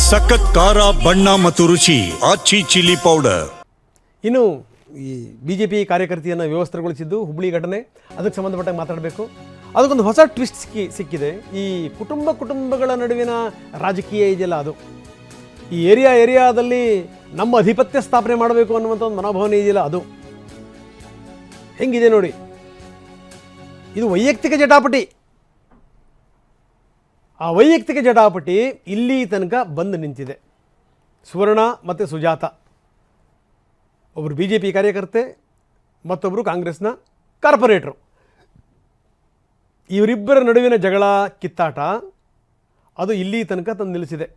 ಸಖತ್ ಖಾರ ಬಣ್ಣ ಮತ್ತು ರುಚಿ ಆಚಿ ಚಿಲ್ಲಿ ಪೌಡರ್. ಇನ್ನು ಈ BJP ಕಾರ್ಯಕರ್ತೆಯನ್ನು ವ್ಯವಸ್ಥೆಗೊಳಿಸಿದ್ದು ಹುಬ್ಬಳ್ಳಿ ಘಟನೆ, ಅದಕ್ಕೆ ಸಂಬಂಧಪಟ್ಟಾಗ ಮಾತಾಡಬೇಕು. ಅದಕ್ಕೊಂದು ಹೊಸ ಟ್ವಿಸ್ಟ್ ಸಿಕ್ಕಿದೆ. ಈ ಕುಟುಂಬಗಳ ನಡುವಿನ ರಾಜಕೀಯ ಇದೆಯಲ್ಲ, ಅದು ಈ ಏರಿಯಾದಲ್ಲಿ ನಮ್ಮ ಅಧಿಪತ್ಯ ಸ್ಥಾಪನೆ ಮಾಡಬೇಕು ಅನ್ನುವಂಥ ಒಂದು ಮನೋಭಾವನೆ ಇದೆಯಲ್ಲ, ಅದು ಹೆಂಗಿದೆ ನೋಡಿ. ಇದು ವೈಯಕ್ತಿಕ ಜಟಾಪಟಿ. ಆ ವೈಯಕ್ತಿಕ ಜಟಾಪಟಿ ಇಲ್ಲಿ ತನಕ ಬಂದು ನಿಂತಿದೆ. ಸುವರ್ಣ ಮತ್ತು ಸುಜಾತ, ಒಬ್ಬರು BJP ಕಾರ್ಯಕರ್ತೆ, ಮತ್ತೊಬ್ಬರು ಕಾಂಗ್ರೆಸ್ನ ಕಾರ್ಪೊರೇಟ್ರು. ಇವರಿಬ್ಬರ ನಡುವಿನ ಜಗಳ, ಕಿತ್ತಾಟ ಅದು ಇಲ್ಲಿ ತನಕ ತಂದು ನಿಲ್ಲಿಸಿದೆ.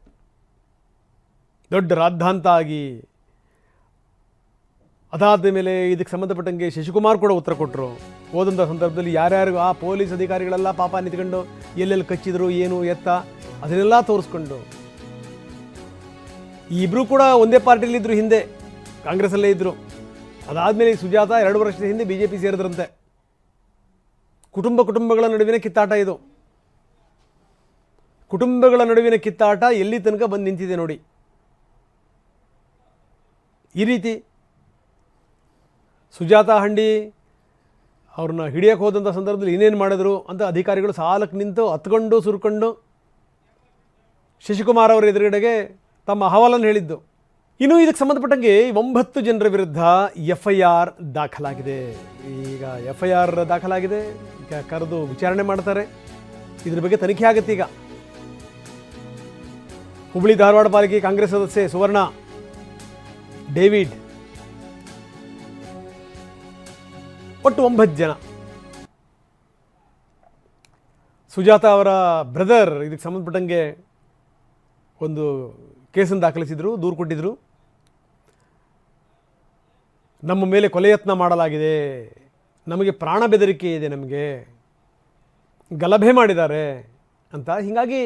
ದೊಡ್ಡ ರಾದ್ಧಾಂತ ಆಗಿ ಅದಾದ ಮೇಲೆ ಇದಕ್ಕೆ ಸಂಬಂಧಪಟ್ಟಂಗೆ ಶಶಿಕುಮಾರ್ ಕೂಡ ಉತ್ತರ ಕೊಟ್ಟರು. ಹೋದಂಥ ಸಂದರ್ಭದಲ್ಲಿ ಯಾರ್ಯಾರಿಗೂ ಆ ಪೊಲೀಸ್ ಅಧಿಕಾರಿಗಳೆಲ್ಲ ಪಾಪ ನಿಂತ್ಕೊಂಡು ಎಲ್ಲೆಲ್ಲಿ ಕಚ್ಚಿದ್ರು, ಏನು ಎತ್ತ, ಅದನ್ನೆಲ್ಲ ತೋರಿಸ್ಕೊಂಡು, ಈ ಇಬ್ಬರು ಕೂಡ ಒಂದೇ ಪಾರ್ಟಿಯಲ್ಲಿದ್ದರು, ಹಿಂದೆ ಕಾಂಗ್ರೆಸ್ಸಲ್ಲೇ ಇದ್ದರು. ಅದಾದಮೇಲೆ ಸುಜಾತ 2 ವರ್ಷದ ಹಿಂದೆ BJP ಸೇರಿದ್ರಂತೆ. ಕುಟುಂಬಗಳ ನಡುವಿನ ಕಿತ್ತಾಟ ಇದು. ಕುಟುಂಬಗಳ ನಡುವಿನ ಕಿತ್ತಾಟ ಎಲ್ಲಿ ತನಕ ಬಂದು ನಿಂತಿದೆ ನೋಡಿ. ಈ ರೀತಿ ಸುಜಾತ ಹಂಡಿ ಅವ್ರನ್ನ ಹಿಡಿಯೋಕ್ಕೆ ಹೋದಂಥ ಸಂದರ್ಭದಲ್ಲಿ ಏನೇನು ಮಾಡಿದ್ರು ಅಂತ ಅಧಿಕಾರಿಗಳು ಸಾಲಕ್ಕೆ ನಿಂತು ಹತ್ಕೊಂಡು ಸುರ್ಕೊಂಡು ಶಶಿಕುಮಾರ್ ಅವರ ಎದುರುಗಡೆಗೆ ತಮ್ಮ ಅಹವಾಲನ್ನು ಹೇಳಿದ್ದು. ಇನ್ನು ಇದಕ್ಕೆ ಸಂಬಂಧಪಟ್ಟಂಗೆ 9 ಜನರ ವಿರುದ್ಧ FIR ದಾಖಲಾಗಿದೆ. ಈಗ FIR ದಾಖಲಾಗಿದೆ, ಈಗ ಕರೆದು ವಿಚಾರಣೆ ಮಾಡ್ತಾರೆ. ಇದ್ರ ಬಗ್ಗೆ ತನಿಖೆ ಆಗುತ್ತೆ. ಈಗ ಹುಬ್ಬಳ್ಳಿ ಧಾರವಾಡ ಪಾಲಿಕೆ ಕಾಂಗ್ರೆಸ್ ಸದಸ್ಯೆ ಸುವರ್ಣ, ಡೇವಿಡ್, ಒಟ್ಟು 9 ಜನ. ಸುಜಾತ ಅವರ ಬ್ರದರ್ ಇದಕ್ಕೆ ಸಂಬಂಧಪಟ್ಟಂಗೆ ಒಂದು ಕೇಸನ್ನು ದಾಖಲಿಸಿದರು, ದೂರು ಕೊಟ್ಟಿದ್ದರು. ನಮ್ಮ ಮೇಲೆ ಕೊಲೆ ಯತ್ನ ಮಾಡಲಾಗಿದೆ, ನಮಗೆ ಪ್ರಾಣ ಬೆದರಿಕೆ ಇದೆ, ನಮಗೆ ಗಲಭೆ ಮಾಡಿದ್ದಾರೆ ಅಂತ. ಹೀಗಾಗಿ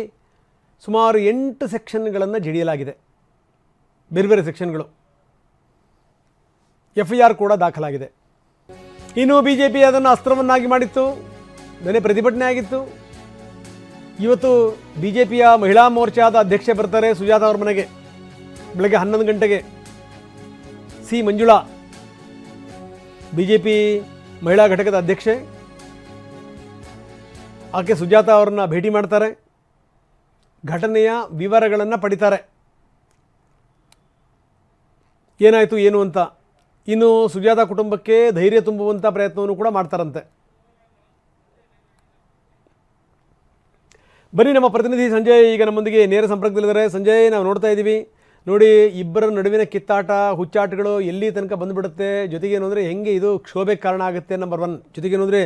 ಸುಮಾರು 8 ಸೆಕ್ಷನ್ಗಳನ್ನು ಜಡಿಯಲಾಗಿದೆ, ಬೇರೆ ಬೇರೆ ಸೆಕ್ಷನ್ಗಳು. FIR ಕೂಡ ದಾಖಲಾಗಿದೆ. ಇನ್ನು BJP ಅದನ್ನು ಅಸ್ತ್ರವನ್ನಾಗಿ ಮಾಡಿತ್ತು, ನೆನೆ ಪ್ರತಿಭಟನೆ ಆಗಿತ್ತು. ಇವತ್ತು BJPಯ ಮಹಿಳಾ ಮೋರ್ಚಾದ ಅಧ್ಯಕ್ಷೆ ಬರ್ತಾರೆ ಸುಜಾತ ಅವ್ರ ಮನೆಗೆ ಬೆಳಗ್ಗೆ 11 ಗಂಟೆಗೆ. ಸಿ ಮಂಜುಳಾ, BJP ಮಹಿಳಾ ಘಟಕದ ಅಧ್ಯಕ್ಷೆ, ಆಕೆ ಸುಜಾತ ಅವ್ರನ್ನ ಭೇಟಿ ಮಾಡ್ತಾರೆ, ಘಟನೆಯ ವಿವರಗಳನ್ನು ಪಡಿತಾರೆ, ಏನಾಯಿತು ಏನು ಅಂತ. ಇನ್ನು ಸುಜಾತ ಕುಟುಂಬಕ್ಕೆ ಧೈರ್ಯ ತುಂಬುವಂಥ ಪ್ರಯತ್ನವನ್ನು ಕೂಡ ಮಾಡ್ತಾರಂತೆ. ಬನ್ನಿ, ನಮ್ಮ ಪ್ರತಿನಿಧಿ ಸಂಜಯ್ ಈಗ ನಮ್ಮೊಂದಿಗೆ ನೇರ ಸಂಪರ್ಕದಲ್ಲಿದ್ದಾರೆ. ಸಂಜಯ್, ನಾವು ನೋಡ್ತಾ ಇದ್ದೀವಿ ನೋಡಿ, ಇಬ್ಬರ ನಡುವಿನ ಕಿತ್ತಾಟ, ಹುಚ್ಚಾಟಗಳು ಎಲ್ಲಿ ತನಕ ಬಂದುಬಿಡುತ್ತೆ. ಜೊತೆಗೇನು ಅಂದರೆ ಹೆಂಗೆ ಇದು ಕ್ಷೋಭೆಗೆ ಕಾರಣ ಆಗುತ್ತೆ, ನಂಬರ್ 1. ಜೊತೆಗೇನು ಅಂದರೆ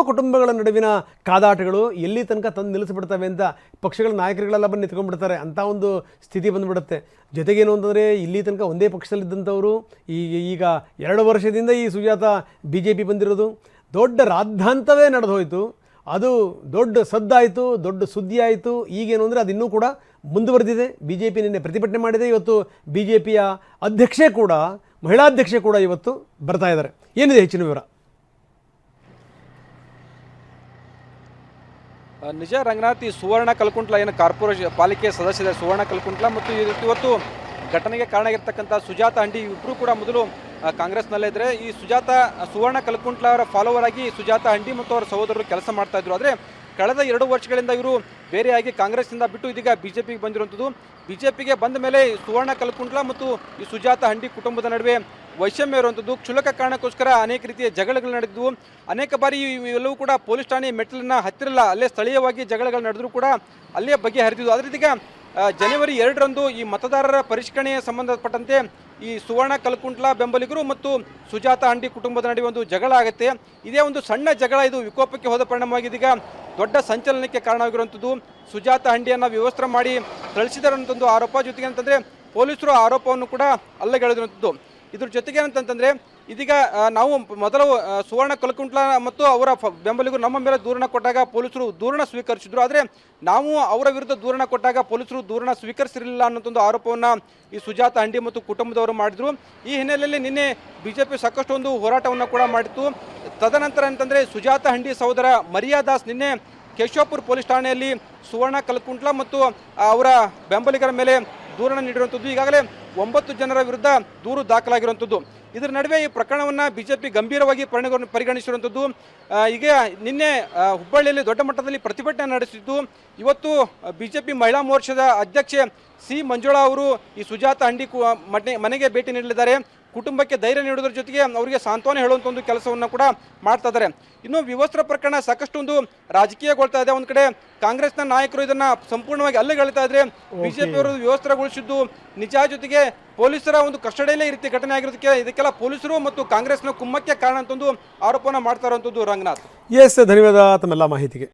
ಕುಟುಂಬಗಳ ನಡುವಿನ ಕಾದಾಟಗಳು ಎಲ್ಲಿ ತನಕ ತಂದು ನಿಲ್ಲಿಸ್ಬಿಡ್ತವೆ ಅಂತ ಪಕ್ಷಗಳ ನಾಯಕರುಗಳೆಲ್ಲ ಬಂದು ನಿಂತ್ಕೊಂಡ್ಬಿಡ್ತಾರೆ, ಅಂಥ ಒಂದು ಸ್ಥಿತಿ ಬಂದುಬಿಡುತ್ತೆ. ಜೊತೆಗೇನು ಅಂತಂದರೆ ಇಲ್ಲಿ ತನಕ ಒಂದೇ ಪಕ್ಷದಲ್ಲಿದ್ದಂಥವರು ಈಗ 2 ವರ್ಷದಿಂದ ಈ ಸುಜಾತ BJP ಬಂದಿರೋದು, ದೊಡ್ಡ ರಾದ್ಧಾಂತವೇ ನಡೆದು ಹೋಯಿತು. ಅದು ದೊಡ್ಡ ಸದ್ದಾಯಿತು, ದೊಡ್ಡ ಸುದ್ದಿ ಆಯಿತು. ಈಗೇನು ಅಂದರೆ ಅದು ಇನ್ನೂ ಕೂಡ ಮುಂದುವರೆದಿದೆ. BJP ನಿನ್ನೆ ಪ್ರತಿಭಟನೆ ಮಾಡಿದೆ. ಇವತ್ತು BJPಯ ಅಧ್ಯಕ್ಷೆ ಕೂಡ, ಮಹಿಳಾ ಅಧ್ಯಕ್ಷೆ ಕೂಡ ಇವತ್ತು ಬರ್ತಾ ಇದ್ದಾರೆ. ಏನಿದೆ ಹೆಚ್ಚಿನ ವಿವರ? ನಿಜ ರಂಗನಾಥ್, ಈ ಸುವರ್ಣ ಕಲ್ಕುಂಟ್ಲ ಏನು ಕಾರ್ಪೊರೇಷನ್ ಪಾಲಿಕೆ ಸದಸ್ಯರ ಸುವರ್ಣ ಕಲ್ಕುಂಟ್ಲ ಮತ್ತು ಇವತ್ತು ಘಟನೆಗೆ ಕಾರಣ ಆಗಿರ್ತಕ್ಕಂಥ ಸುಜಾತ ಹಂಡಿ ಇಬ್ಬರು ಕೂಡ ಮೊದಲು ಕಾಂಗ್ರೆಸ್ನಲ್ಲೇ ಇದ್ದರೆ, ಈ ಸುವರ್ಣ ಕಲ್ಕುಂಟ್ಲ ಅವರ ಫಾಲೋವರ್ ಆಗಿ ಸುಜಾತ ಹಂಡಿ ಮತ್ತು ಅವರ ಸಹೋದರರು ಕೆಲಸ ಮಾಡ್ತಾ ಇದ್ರು. ಆದರೆ ಕಳೆದ 2 ವರ್ಷಗಳಿಂದ ಇವರು ಬೇರೆಯಾಗಿ ಕಾಂಗ್ರೆಸ್ನಿಂದ ಬಿಟ್ಟು ಇದೀಗ BJPಗೆ ಬಂದಿರುವಂಥದ್ದು. BJPಗೆ ಬಂದ ಮೇಲೆ ಸುವರ್ಣ ಕಲ್ಕುಂಟ್ಲ ಮತ್ತು ಈ ಸುಜಾತ ಹಂಡಿ ಕುಟುಂಬದ ನಡುವೆ ವೈಷಮ್ಯ ಇರುವಂಥದ್ದು, ಕ್ಷುಲ್ಲಕ ಕಾರಣಕ್ಕೋಸ್ಕರ ಅನೇಕ ರೀತಿಯ ಜಗಳಗಳು ನಡೆದಿದ್ವು. ಅನೇಕ ಬಾರಿ ಇವೆಲ್ಲವೂ ಕೂಡ ಪೊಲೀಸ್ ಠಾಣೆ ಮೆಟ್ಟಿಲನ್ನ ಹತ್ತಿರಲ್ಲ, ಅಲ್ಲೇ ಸ್ಥಳೀಯವಾಗಿ ಜಗಳಗಳು ನಡೆದರೂ ಕೂಡ ಅಲ್ಲೇ ಬಗೆಹರಿದಿದ್ದು. ಆದರೆ ಇದೀಗ ಜನವರಿ 2ರಂದು ಈ ಮತದಾರರ ಪರಿಷ್ಕರಣೆಗೆ ಸಂಬಂಧಪಟ್ಟಂತೆ ಈ ಸುವರ್ಣ ಕಲ್ಕುಂಟ್ಲ ಬೆಂಬಲಿಗರು ಮತ್ತು ಸುಜಾತ ಹಂಡಿ ಕುಟುಂಬದ ನಡುವೆ ಒಂದು ಜಗಳ ಆಗುತ್ತೆ. ಇದೇ ಒಂದು ಸಣ್ಣ ಜಗಳ ಇದು ವಿಕೋಪಕ್ಕೆ ಹೋದ ಪರಿಣಾಮವಾಗಿ ಇದೀಗ ದೊಡ್ಡ ಸಂಚಲನಕ್ಕೆ ಕಾರಣವಾಗಿರುವಂಥದ್ದು. ಸುಜಾತ ಹಂಡಿಯನ್ನು ವ್ಯವಸ್ಥೆ ಮಾಡಿ ಥಳಿಸಿದರಂತ ಒಂದು ಆರೋಪ. ಜೊತೆಗೆ ಅಂತಂದರೆ ಪೊಲೀಸರು ಆರೋಪವನ್ನು ಕೂಡ ಅಲ್ಲಗೆಳೆದಿರುವಂಥದ್ದು. ಇದ್ರ ಜೊತೆಗೆ ಏನಂತಂದರೆ ಇದೀಗ ನಾವು ಮೊದಲು ಸುವರ್ಣ ಕಲ್ಕುಂಟ್ಲ ಮತ್ತು ಅವರ ಬೆಂಬಲಿಗರು ನಮ್ಮ ಮೇಲೆ ದೂರನ್ನು ಕೊಟ್ಟಾಗ ಪೊಲೀಸರು ದೂರನ್ನು ಸ್ವೀಕರಿಸಿದ್ರು. ಆದರೆ ನಾವು ಅವರ ವಿರುದ್ಧ ದೂರನ್ನು ಕೊಟ್ಟಾಗ ಪೊಲೀಸರು ದೂರನ್ನು ಸ್ವೀಕರಿಸಿರಲಿಲ್ಲ ಅನ್ನೋದೊಂದು ಆರೋಪವನ್ನು ಈ ಸುಜಾತ ಹಂಡಿ ಮತ್ತು ಕುಟುಂಬದವರು ಮಾಡಿದ್ರು. ಈ ಹಿನ್ನೆಲೆಯಲ್ಲಿ ನಿನ್ನೆ BJP ಸಾಕಷ್ಟು ಒಂದು ಹೋರಾಟವನ್ನು ಕೂಡ ಮಾಡಿತ್ತು. ತದನಂತರ ಅಂತಂದರೆ ಸುಜಾತ ಹಂಡಿ ಸಹೋದರ ಮರಿಯಾ ದಾಸ್ ನಿನ್ನೆ ಕೇಶವಪುರ ಪೊಲೀಸ್ ಠಾಣೆಯಲ್ಲಿ ಸುವರ್ಣ ಕಲ್ಕುಂಟ್ಲ ಮತ್ತು ಅವರ ಬೆಂಬಲಿಗರ ಮೇಲೆ ದೂರನ್ನು ನೀಡಿರುವಂಥದ್ದು. ಈಗಾಗಲೇ 9 ಜನರ ವಿರುದ್ಧ ದೂರು ದಾಖಲಾಗಿರುವಂಥದ್ದು. ಇದರ ನಡುವೆ ಈ ಪ್ರಕರಣವನ್ನು ಬಿಜೆಪಿ ಗಂಭೀರವಾಗಿ ಪರಿಗಣಿಸಿರುವಂಥದ್ದು. ಈಗ ನಿನ್ನೆ ಹುಬ್ಬಳ್ಳಿಯಲ್ಲಿ ದೊಡ್ಡ ಮಟ್ಟದಲ್ಲಿ ಪ್ರತಿಭಟನೆ ನಡೆಸಿದ್ದು. ಇವತ್ತು ಬಿಜೆಪಿ ಮಹಿಳಾ ಮೋರ್ಚಾದ ಅಧ್ಯಕ್ಷೆ ಸಿ ಮಂಜುಳಾ ಅವರು ಈ ಸುಜಾತ ಅಂಡಿ ಮನೆಗೆ ಭೇಟಿ ನೀಡಲಿದ್ದಾರೆ. ಕುಟುಂಬಕ್ಕೆ ಧೈರ್ಯ ನೀಡುವುದರ ಜೊತೆಗೆ ಅವರಿಗೆ ಸಾಂತ್ವನ ಹೇಳುವಂಥ ಒಂದು ಕೆಲಸವನ್ನು ಕೂಡ ಮಾಡ್ತಾ ಇದ್ದಾರೆ. ಇನ್ನು ವಿವಸ್ತ್ರ ಪ್ರಕರಣ ಸಾಕಷ್ಟು ಒಂದು ರಾಜಕೀಯಗೊಳ್ತಾ ಇದೆ. ಒಂದು ಕಡೆ ಕಾಂಗ್ರೆಸ್ನ ನಾಯಕರು ಇದನ್ನ ಸಂಪೂರ್ಣವಾಗಿ ಅಲ್ಲಗೆಳ್ತಾ ಇದ್ರೆ, ಬಿಜೆಪಿಯವರು ವಿವಸ್ತ್ರಗೊಳಿಸಿದ್ದು ನಿಜ, ಜೊತೆಗೆ ಪೊಲೀಸರ ಒಂದು ಕಸ್ಟಡಿಯಲ್ಲೇ ಈ ರೀತಿ ಘಟನೆ ಆಗಿರೋದಕ್ಕೆ ಇದಕ್ಕೆಲ್ಲ ಪೊಲೀಸರು ಮತ್ತು ಕಾಂಗ್ರೆಸ್ನ ಕುಮ್ಮಕ್ಕೆ ಕಾರಣ ಅಂತ ಒಂದು ಆರೋಪನ ಮಾಡ್ತಾ ಇರುವಂಥದ್ದು. ರಂಗನಾಥ್, ಎಸ್, ಧನ್ಯವಾದ ತಮ್ಮೆಲ್ಲ ಮಾಹಿತಿಗೆ.